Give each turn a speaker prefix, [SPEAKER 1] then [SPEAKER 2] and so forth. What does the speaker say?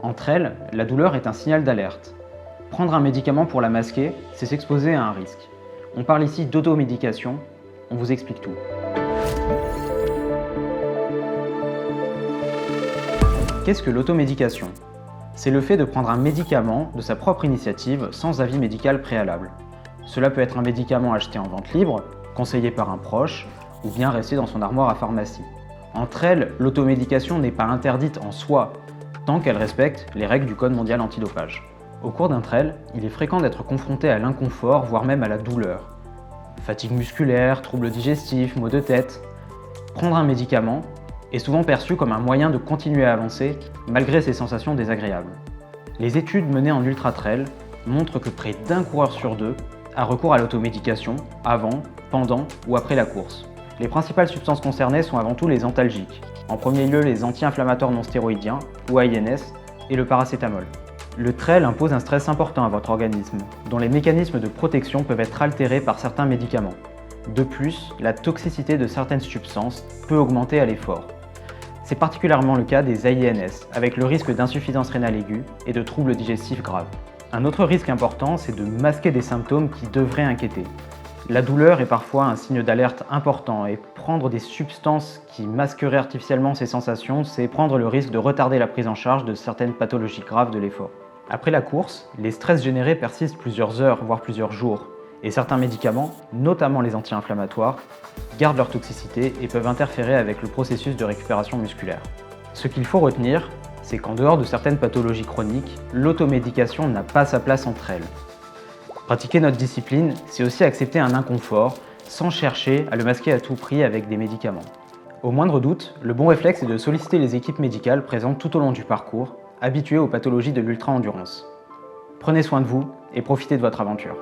[SPEAKER 1] Entre elles, la douleur est un signal d'alerte. Prendre un médicament pour la masquer, c'est s'exposer à un risque. On parle ici d'automédication, on vous explique tout. Qu'est-ce que l'automédication? C'est le fait de prendre un médicament de sa propre initiative sans avis médical préalable. Cela peut être un médicament acheté en vente libre, conseillé par un proche, ou bien resté dans son armoire à pharmacie. Entre elles, l'automédication n'est pas interdite en soi, tant qu'elle respecte les règles du Code mondial antidopage. Au cours d'entre elles, il est fréquent d'être confronté à l'inconfort, voire même à la douleur. Fatigue musculaire, troubles digestifs, maux de tête. Prendre un médicament est souvent perçu comme un moyen de continuer à avancer malgré ces sensations désagréables. Les études menées en ultra-trail montrent que près d'un coureur sur deux a recours à l'automédication avant, pendant ou après la course. Les principales substances concernées sont avant tout les antalgiques, en premier lieu les anti-inflammatoires non stéroïdiens ou AINS et le paracétamol. Le trail impose un stress important à votre organisme, dont les mécanismes de protection peuvent être altérés par certains médicaments. De plus, la toxicité de certaines substances peut augmenter à l'effort. C'est particulièrement le cas des AINS, avec le risque d'insuffisance rénale aiguë et de troubles digestifs graves. Un autre risque important, c'est de masquer des symptômes qui devraient inquiéter. La douleur est parfois un signe d'alerte important et prendre des substances qui masqueraient artificiellement ces sensations, c'est prendre le risque de retarder la prise en charge de certaines pathologies graves de l'effort. Après la course, les stress générés persistent plusieurs heures, voire plusieurs jours, et certains médicaments, notamment les anti-inflammatoires, gardent leur toxicité et peuvent interférer avec le processus de récupération musculaire. Ce qu'il faut retenir, c'est qu'en dehors de certaines pathologies chroniques, l'automédication n'a pas sa place entre elles. Pratiquer notre discipline, c'est aussi accepter un inconfort sans chercher à le masquer à tout prix avec des médicaments. Au moindre doute, le bon réflexe est de solliciter les équipes médicales présentes tout au long du parcours, habituées aux pathologies de l'ultra-endurance. Prenez soin de vous et profitez de votre aventure.